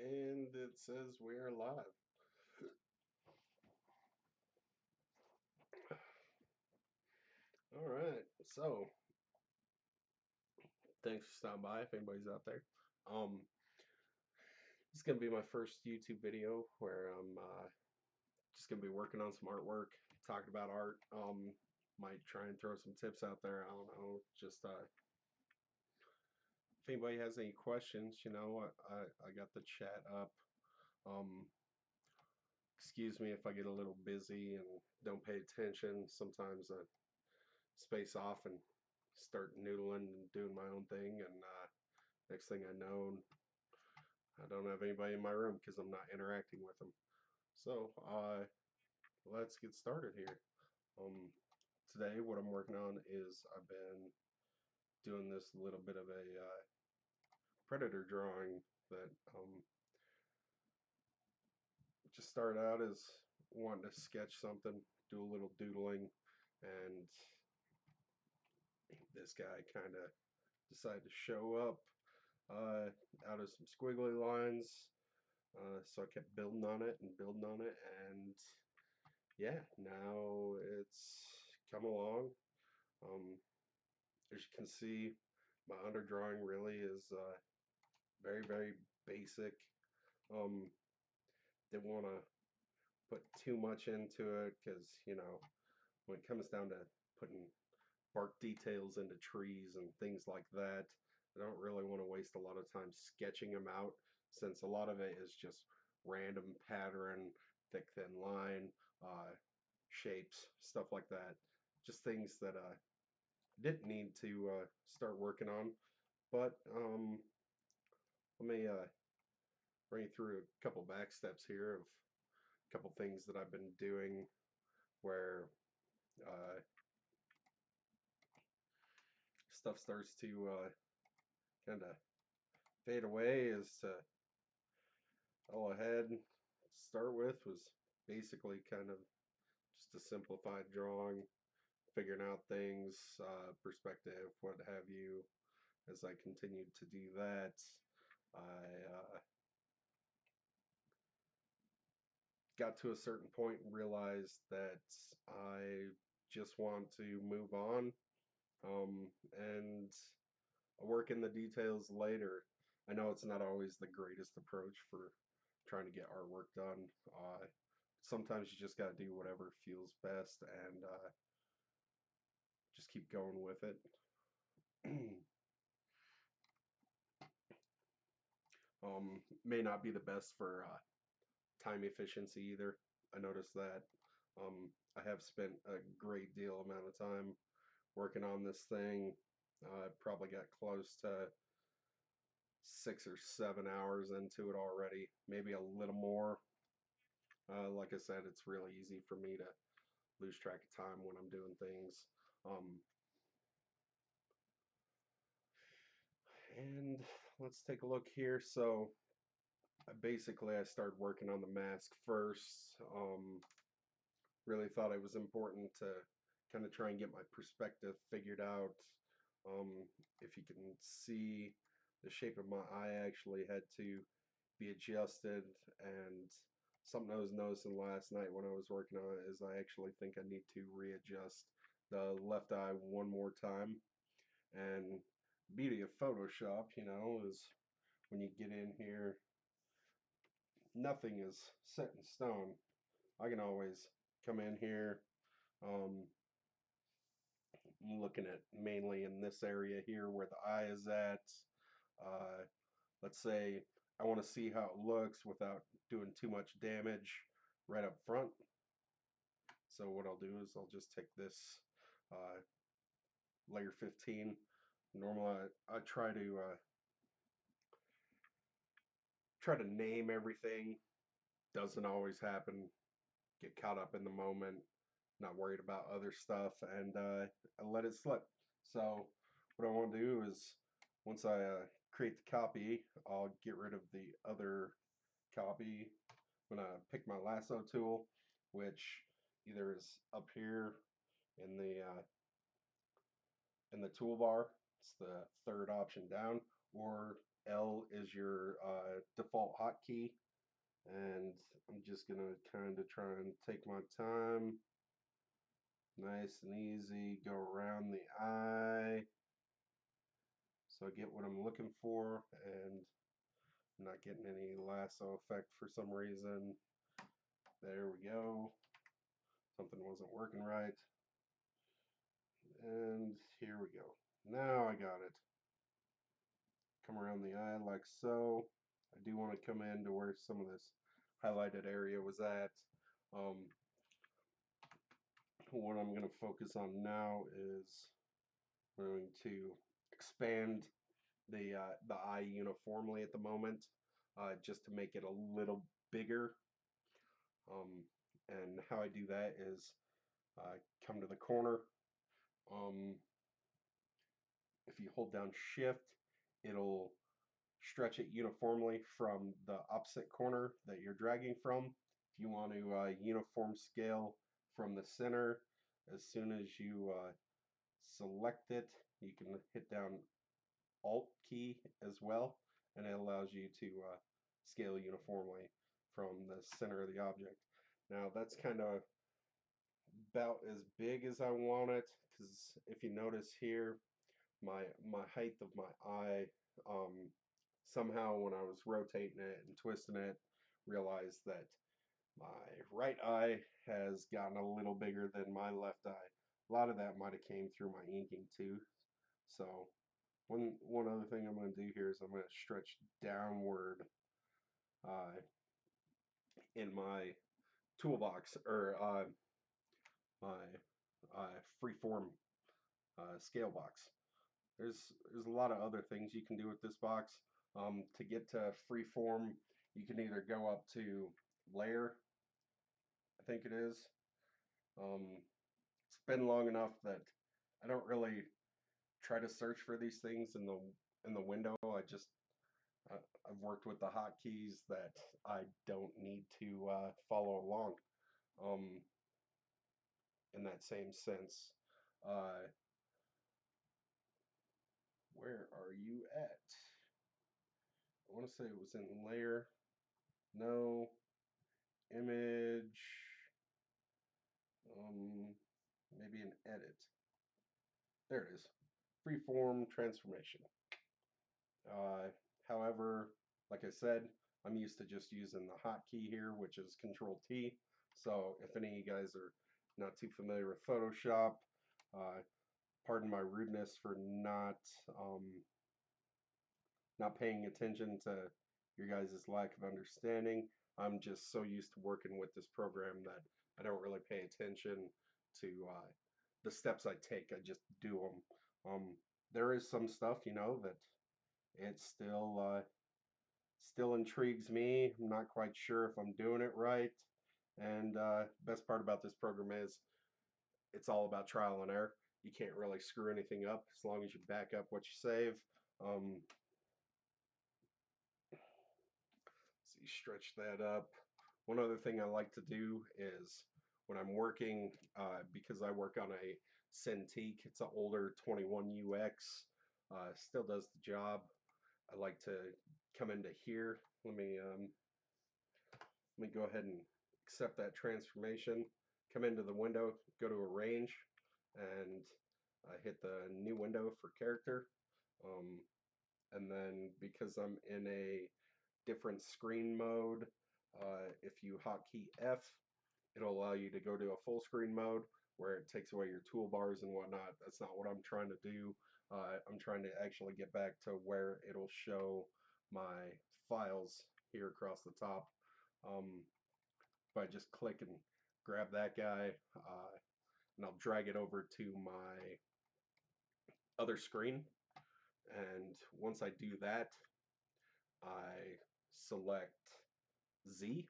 And it says we're live. All right. So thanks for stopping by. If anybody's out there, um, it's gonna be my first YouTube video where I'm just gonna be working on some artwork, talking about art. Might try and throw some tips out there. I don't know. Just if anybody has any questions, I got the chat up. Um, excuse me if I get a little busy and don't pay attention. Sometimes I space off and start noodling and doing my own thing, and next thing I know, I don't have anybody in my room because I'm not interacting with them. So let's get started here. Um, Today, what I'm working on is I've been doing this little bit of a predator drawing that just started out as wanting to sketch something, do a little doodling, and this guy kind of decided to show up uh, out of some squiggly lines. So I kept building on it and building on it, and yeah, now it's come along. Um, as you can see, my underdrawing really is very, very basic. Um, didn't want to put too much into it because, when it comes down to putting bark details into trees and things like that, I don't really want to waste a lot of time sketching them out since a lot of it is just random pattern, thick, thin line, shapes, stuff like that. Just things that didn't need to start working on. But let me bring you through a couple back steps here of a couple things that I've been doing where uh, stuff starts to kind of fade away. Is to all I had to start with was basically kind of just a simplified drawing, figuring out things, perspective, what have you. As I continued to do that, I got to a certain point and realized that I just want to move on, and I'll work in the details later. I know it's not always the greatest approach for trying to get artwork done. Sometimes you just got to do whatever feels best and just keep going with it. May not be the best for time efficiency either. I noticed that. I have spent a great deal amount of time working on this thing. I probably got close to 6 or 7 hours into it already, maybe a little more. Like I said, it's really easy for me to lose track of time when I'm doing things. Um, and let's take a look here. So I started working on the mask first. Really thought it was important to kind of try and get my perspective figured out. Um, if you can see, the shape of my eye actually had to be adjusted, and something I was noticing last night when I was working on it is I actually think I need to readjust the left eye one more time. And beauty of Photoshop, is when you get in here, nothing is set in stone. I can always come in here. Um, I'm looking at mainly in this area here where the eye is at. Uh, let's say I want to see how it looks without doing too much damage right up front. So what I'll do is I'll just take this uh, layer 15. Normally I try to name everything. Doesn't always happen. Get caught up in the moment, not worried about other stuff, and I let it slip. So what I want to do is once I create the copy, I'll get rid of the other copy. I'm gonna pick my lasso tool, which either is up here in the toolbar. It's the third option down, or L is your default hotkey, and I'm just gonna kind of try and take my time, nice and easy, go around the eye, so I get what I'm looking for, and I'm not getting any lasso effect for some reason. There we go. Something wasn't working right. And here we go. Now I got it. Come around the eye like so. I do want to come in to where some of this highlighted area was at. What I'm going to focus on now is going to expand the eye uniformly at the moment, just to make it a little bigger. Um, and how I do that is come to the corner. Um, if you hold down Shift, it'll stretch it uniformly from the opposite corner that you're dragging from. If you want to uniform scale from the center, as soon as you select it, you can hit down Alt key as well, and it allows you to scale uniformly from the center of the object. Now that's kind of about as big as I want it, because if you notice here, my height of my eye, somehow when I was rotating it and twisting it, realized that my right eye has gotten a little bigger than my left eye. A lot of that might have came through my inking too. So one other thing I'm going to do here is I'm going to stretch downward uh, in my toolbox, or my freeform scale box. There's a lot of other things you can do with this box. To get to freeform, you can either go up to layer, I think it is. It's been long enough that I don't really try to search for these things in the window. I've worked with the hotkeys that I don't need to follow along. Um, in that same sense, uh, where are you at? I want to say it was in layer. No, image. Maybe an edit. There it is. Freeform transformation. Uh, However, like I said, I'm used to just using the hotkey here, which is Control T. So if any of you guys are not too familiar with Photoshop, pardon my rudeness for um, not paying attention to your guys' lack of understanding. I'm just so used to working with this program that I don't really pay attention to the steps I take. I just do them. There is some stuff, that it still intrigues me. I'm not quite sure if I'm doing it right. And best part about this program is it's all about trial and error. You can't really screw anything up as long as you back up what you save. So you stretch that up. One other thing I like to do is when I'm working, because I work on a Cintiq, it's an older 21UX, still does the job. I like to come into here. Let me go ahead and accept that transformation. Come into the window, go to arrange, and hit the new window for character. Um, and then because I'm in a different screen mode, if you hotkey F, it'll allow you to go to a full screen mode where it takes away your toolbars and whatnot. That's not what I'm trying to do. I'm trying to actually get back to where it'll show my files here across the top. If I just click and grab that guy, and I'll drag it over to my other screen. And once I do that, I select Z,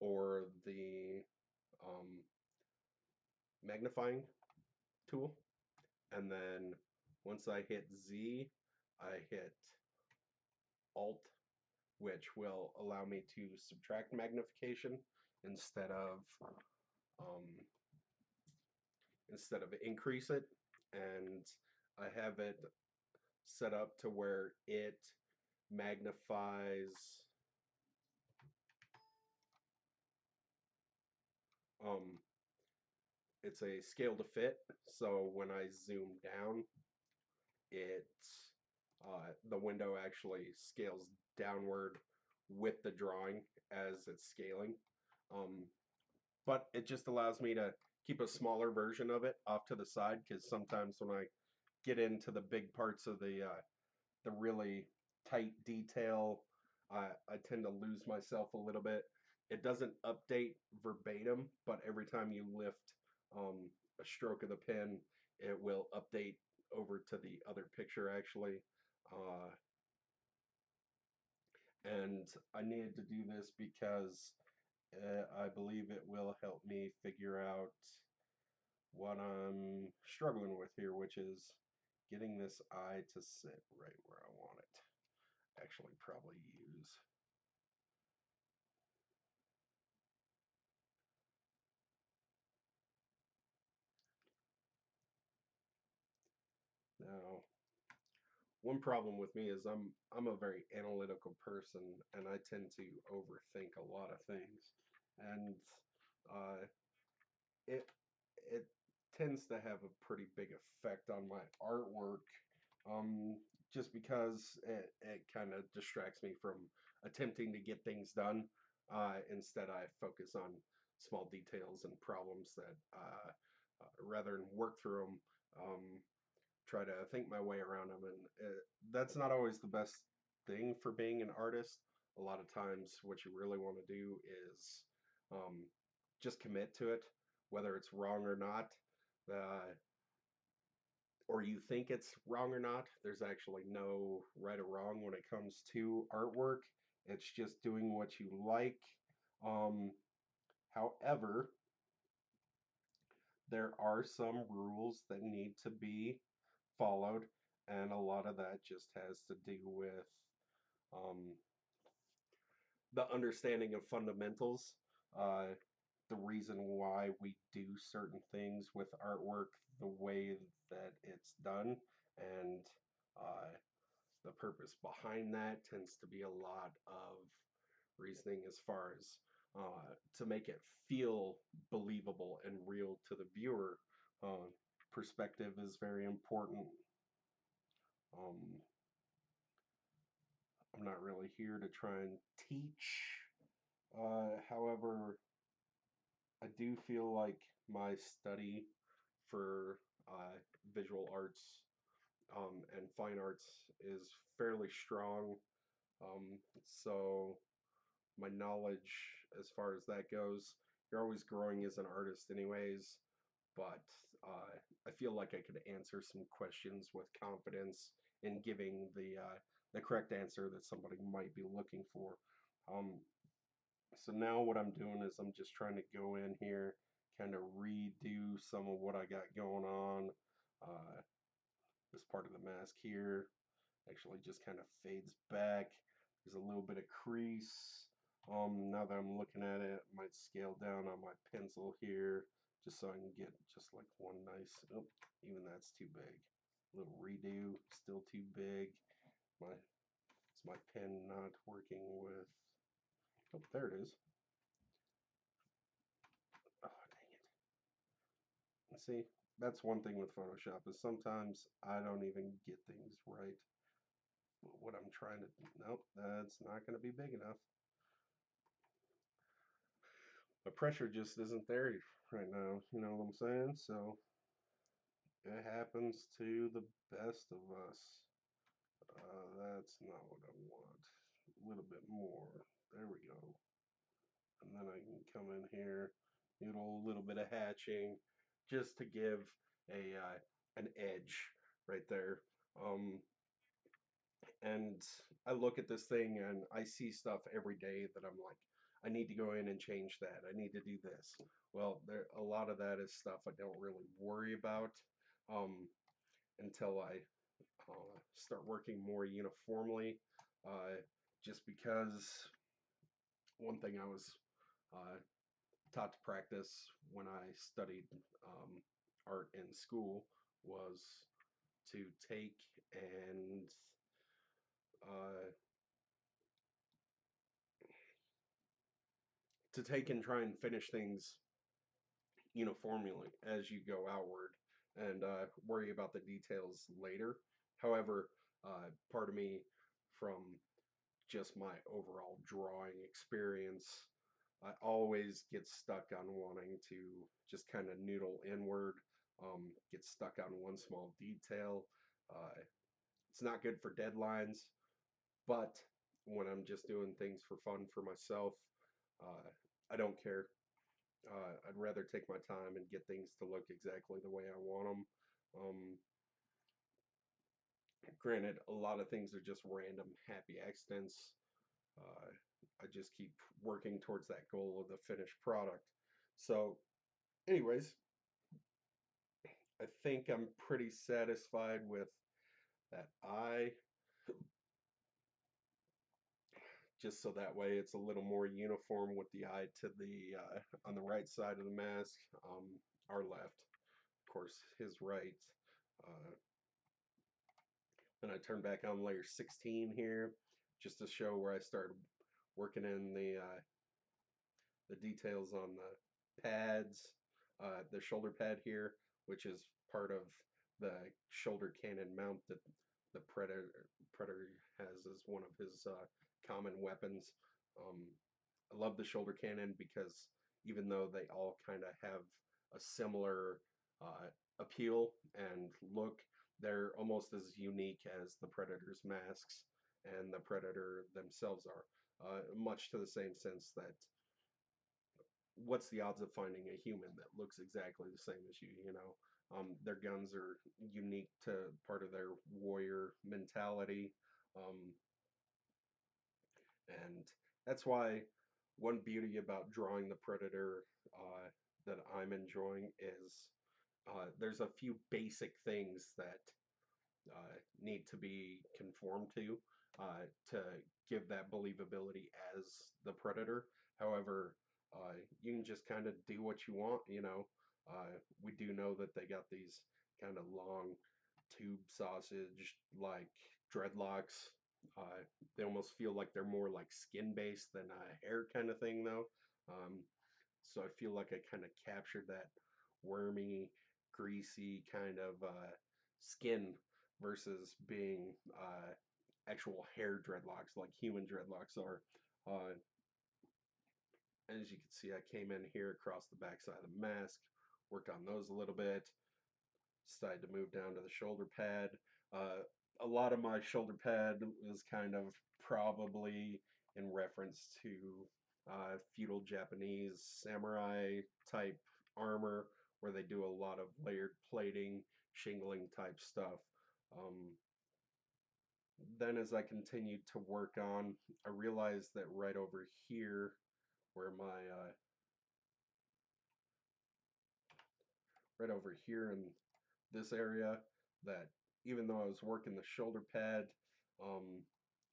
or the um, magnifying tool. And then once I hit Z, I hit Alt, which will allow me to subtract magnification instead of um, instead of increase it. And I have it set up to where it magnifies um it's a scale to fit, so when I zoom down, it the window actually scales downward with the drawing as it's scaling. Um, but it just allows me to keep a smaller version of it off to the side because sometimes when I get into the big parts of the really tight detail, I tend to lose myself a little bit. It doesn't update verbatim, but every time you lift a stroke of the pen, it will update over to the other picture actually. Uh, and I needed to do this because I believe it will help me figure out what I'm struggling with here, which is getting this eye to sit right where I want it. Actually, probably use. Now, one problem with me is I'm a very analytical person, and I tend to overthink a lot of things, and uh, it it tends to have a pretty big effect on my artwork, um, just because it kind of distracts me from attempting to get things done. Instead, I focus on small details and problems that rather than work through them. Try to think my way around them, and that's not always the best thing for being an artist. A lot of times, what you really want to do is um, just commit to it, whether it's wrong or not, uh, or you think it's wrong or not. There's actually no right or wrong when it comes to artwork. It's just doing what you like. Um, However, there are some rules that need to be followed, and a lot of that just has to do with um, the understanding of fundamentals, uh, the reason why we do certain things with artwork the way that it's done, and uh, the purpose behind that tends to be a lot of reasoning as far as to make it feel believable and real to the viewer. Perspective is very important. Um, I'm not really here to try and teach. However, I do feel like my study for visual arts and fine arts is fairly strong. So my knowledge as far as that goes, you're always growing as an artist anyways, but I feel like I could answer some questions with confidence in giving the correct answer that somebody might be looking for. Um, so now what I'm doing is I'm just trying to go in here, kind of redo some of what I got going on. Uh, this part of the mask here actually just kind of fades back. There's a little bit of crease. Now that I'm looking at it, I might scale down on my pencil here just so I can get just like one nice, oh, even that's too big. Little redo, still too big. Is my pen not working with, oh, there it is. Oh, dang it. See, that's one thing with Photoshop is sometimes I don't even get things right. What I'm trying to, nope, that's not going to be big enough. The pressure just isn't there right now. You know what I'm saying? So it happens to the best of us. That's not what I want. A little bit more. There we go. And then I can come in here, do a little bit of hatching, just to give an edge right there. Um, and I look at this thing and I see stuff every day that I'm like, I need to go in and change that. I need to do this. Well, there a lot of that is stuff I don't really worry about um, until I start working more uniformly. Uh, just because one thing I was uh, taught to practice when I studied art in school was to take and uh, try and finish things uniformly as you go outward and worry about the details later. However, part of me, from just my overall drawing experience, I always get stuck on wanting to just kind of noodle inward, get stuck on one small detail. It's not good for deadlines, but when I'm just doing things for fun for myself, uh, I don't care. I'd rather take my time and get things to look exactly the way I want them. Granted, a lot of things are just random happy accidents. Uh, I just keep working towards that goal of the finished product. So, anyways, I think I'm pretty satisfied with that eye, just so that way it's a little more uniform with the eye to the on the right side of the mask, our left, of course, his right. Uh, and I turn back on layer 16 here, just to show where I started working in the details on the pads, the shoulder pad here, which is part of the shoulder cannon mount that the Predator has as one of his common weapons. Um, I love the shoulder cannon because even though they all kind of have a similar appeal and look, they're almost as unique as the Predator's masks and the Predator themselves are. Much to the same sense that what's the odds of finding a human that looks exactly the same as you, you know? Their guns are unique to part of their warrior mentality. Um, and that's why one beauty about drawing the Predator that I'm enjoying is there's a few basic things that need to be conformed to give that believability as the Predator. However, you can just kind of do what you want, you know. We do know that they got these kind of long tube sausage like dreadlocks. They almost feel like they're more like skin based than a hair kind of thing, though. So I feel like I kind of captured that wormy, greasy kind of skin versus being actual hair dreadlocks like human dreadlocks are. Uh, as you can see, I came in here across the backside of the mask, worked on those a little bit, decided to move down to the shoulder pad. A lot of my shoulder pad was kind of probably in reference to feudal Japanese samurai type armor, where they do a lot of layered plating, shingling type stuff. Um, then, as I continued to work on, I realized that right over here, where my right over here in this area, that even though I was working the shoulder pad, um,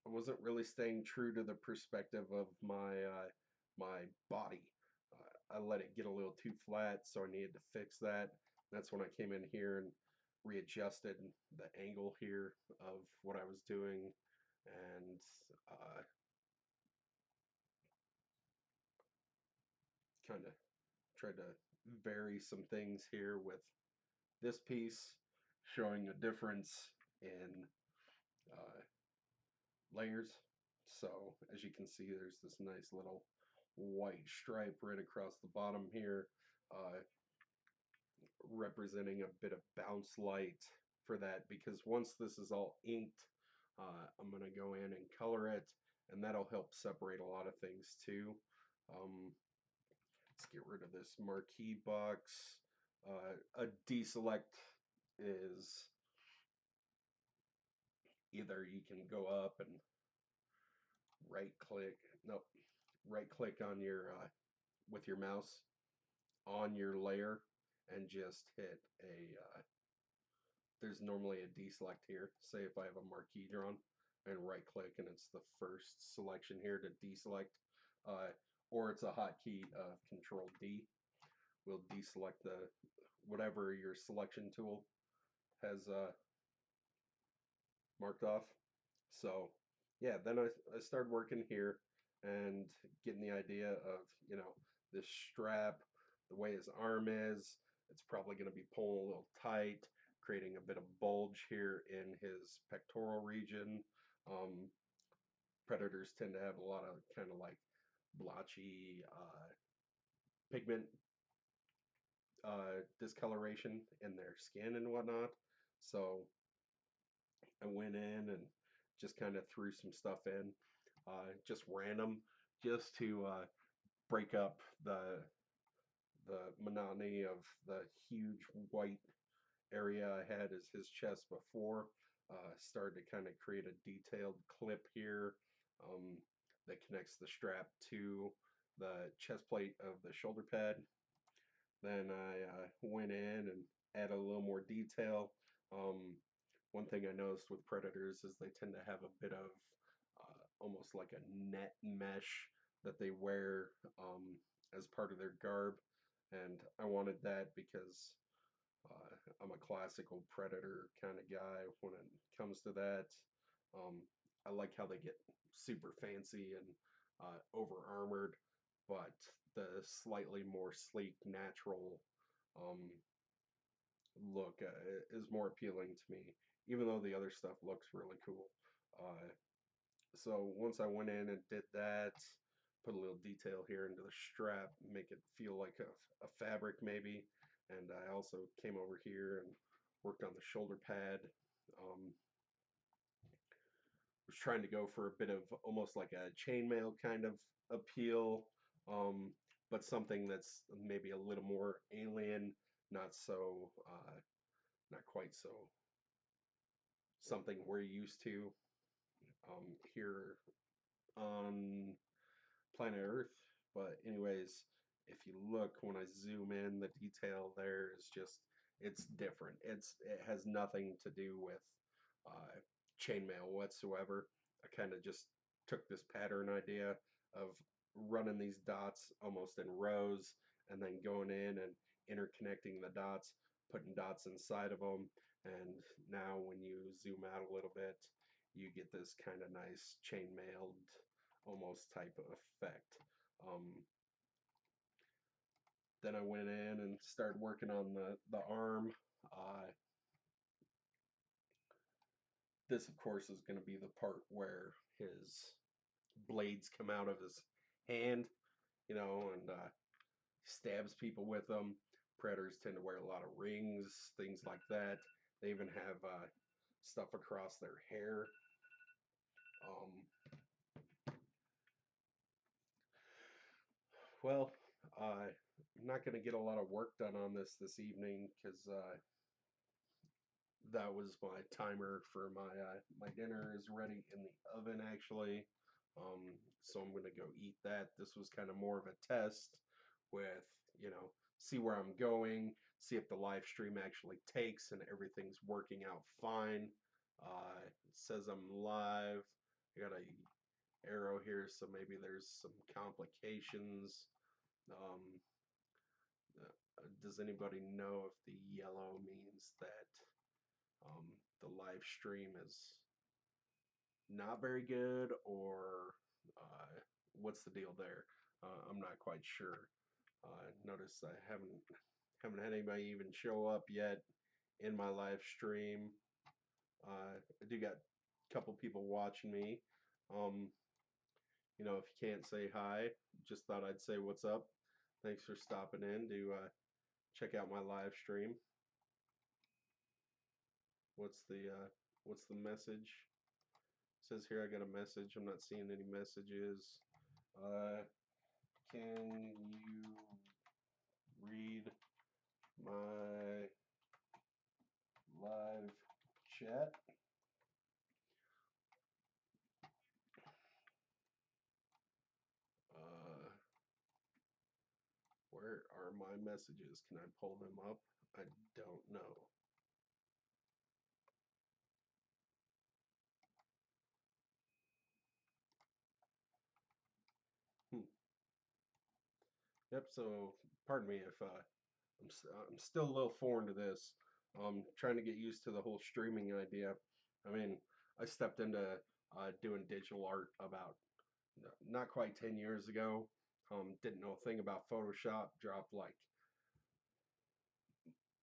I wasn't really staying true to the perspective of my body. I let it get a little too flat, so I needed to fix that. That's when I came in here and readjusted the angle here of what I was doing, and kind of tried to vary some things here with this piece, showing a difference in uh, layers. So as you can see, there's this nice little white stripe right across the bottom here, uh, representing a bit of bounce light for that, because once this is all inked, I'm going to go in and color it, and that'll help separate a lot of things too. Let's get rid of this marquee box. A deselect is either you can go up and right click, nope, right click on your with your mouse on your layer and just hit a there's normally a deselect here. Say if I have a marquee drawn and right click and it's the first selection here to deselect, or it's a hotkey of Control D. We'll deselect the whatever your selection tool has marked off. So yeah, then I started working here and getting the idea of, this strap, the way his arm is, it's probably going to be pulling a little tight, creating a bit of bulge here in his pectoral region. Um, Predators tend to have a lot of kind of like blotchy pigment discoloration in their skin and whatnot. So I went in and just kind of threw some stuff in, just random, just to break up the monotony of the huge white area I had as his chest before. Started to kind of create a detailed clip here um, that connects the strap to the chest plate of the shoulder pad. Then I went in and added a little more detail. Um, One thing I noticed with predators is they tend to have a bit of almost like a net mesh that they wear as part of their garb. And I wanted that because I'm a classical predator kind of guy when it comes to that. I like how they get super fancy and over armored, but the slightly more sleek, natural um, look is more appealing to me, even though the other stuff looks really cool. Uh, so once I went in and did that, put a little detail here into the strap, make it feel like a fabric maybe. And I also came over here and worked on the shoulder pad. Was trying to go for a bit of almost like a chainmail kind of appeal, um, but something that's maybe a little more alien, not so, not quite so something we're used to here on planet Earth. But anyways, if you look when I zoom in, the detail there is just it's different. It has nothing to do with uh, chainmail whatsoever. I kind of just took this pattern idea of running these dots almost in rows and then going in and interconnecting the dots, putting dots inside of them. And now when you zoom out a little bit, you get this kind of nice chainmailed almost type of effect. Um, then I went in and started working on the arm. Uh, this, of course, is going to be the part where his blades come out of his hand, and stabs people with them. Predators tend to wear a lot of rings, things like that. They even have stuff across their hair. Um, well, I'm not going to get a lot of work done on this evening because that was my timer for my dinner is ready in the oven actually. So I'm gonna go eat that. This was kind of more of a test with see where I'm going, see if the live stream actually takes and everything's working out fine. It says I'm live. I got a arrow here, so maybe there's some complications. Um, does anybody know if the yellow means that um, the live stream is not very good, or what's the deal there? I'm not quite sure. Notice I haven't had anybody even show up yet in my live stream. I do got a couple people watching me. Um, if you can't say hi, just thought I'd say what's up. Thanks for stopping in to check out my live stream. What's the uh, what's the message? It says here I got a message. I'm not seeing any messages. Can you read my live chat? Uh, where are my messages? Can I pull them up? I don't know. Hmm. Yep. So, pardon me if I'm still a little foreign to this. Trying to get used to the whole streaming idea. I mean, I stepped into doing digital art about not quite 10 years ago. Didn't know a thing about Photoshop, dropped like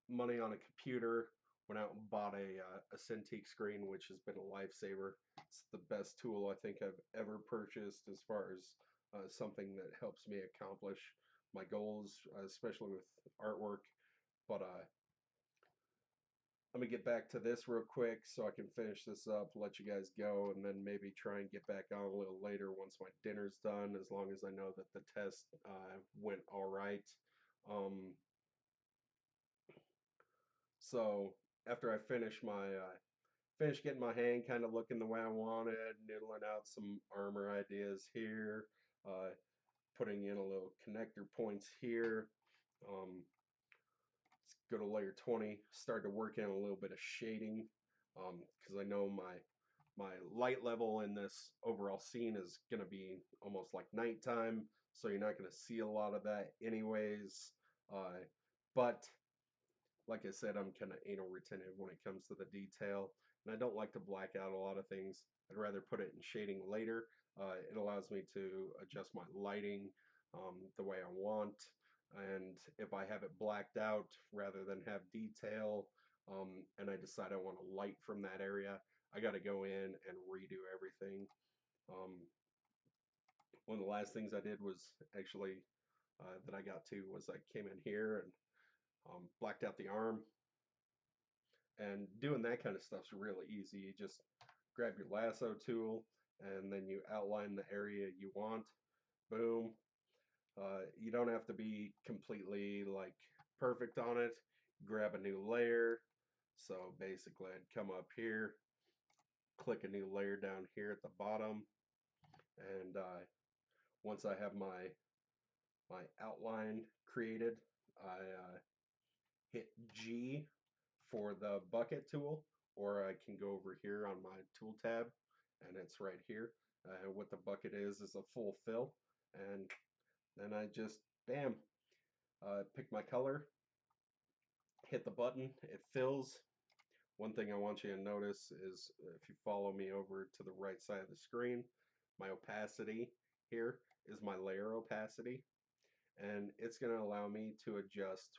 money on a computer, went out and bought a Cintiq screen, which has been a lifesaver. It's the best tool I think I've ever purchased as far as something that helps me accomplish my goals, especially with artwork. But let me get back to this real quick so I can finish this up, let you guys go, and then maybe try and get back on a little later once my dinner's done, as long as I know that the test went all right. Um, so after I finish getting my hand kind of looking the way I wanted, noodling out some armor ideas here, uh, putting in a little connector points here. Um, let's go to layer 20, start to work in a little bit of shading because I know my light level in this overall scene is going to be almost like nighttime, so you're not going to see a lot of that anyways. But like I said, I'm kind of anal retentive when it comes to the detail, and I don't like to black out a lot of things. I'd rather put it in shading later. It allows me to adjust my lighting the way I want, and if I have it blacked out rather than have detail, and I decide I want to light from that area, I got to go in and redo everything. Um, One of the last things I did was actually that I got to was I came in here and blacked out the arm, and doing that kind of stuff's really easy. You just grab your lasso tool and then you outline the area you want. Boom. You don't have to be completely like perfect on it. Grab a new layer. So basically, I'd come up here, click a new layer down here at the bottom, and once I have my outline created, I hit G for the bucket tool, or I can go over here on my tool tab, and it's right here. What the bucket is a full fill, and then I just, bam, pick my color, hit the button, it fills. One thing I want you to notice is if you follow me over to the right side of the screen, my opacity here is my layer opacity, and it's going to allow me to adjust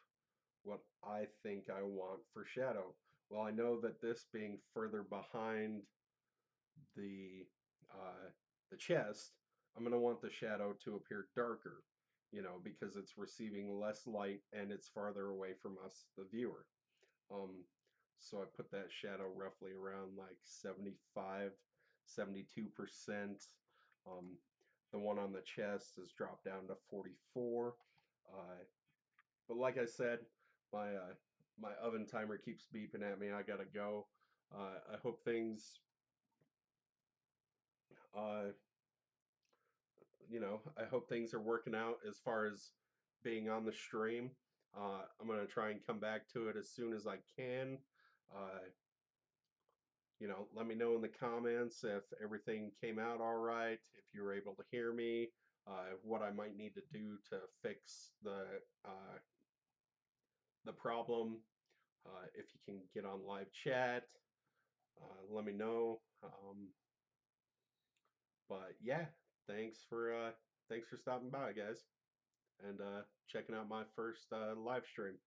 what I think I want for shadow. Well, I know that this being further behind the uh, the chest, I'm going to want the shadow to appear darker, because it's receiving less light and it's farther away from us, the viewer. Um, so I put that shadow roughly around like 75, 72%. Um, the one on the chest is dropped down to 44. But like I said, my oven timer keeps beeping at me. I gotta go. I hope things, uh, I hope things are working out as far as being on the stream. I'm gonna try and come back to it as soon as I can. Uh, Let me know in the comments if everything came out all right, if you were able to hear me, what I might need to do to fix the problem. If you can get on live chat, let me know. But yeah, thanks for thanks for stopping by, guys, and checking out my first live stream.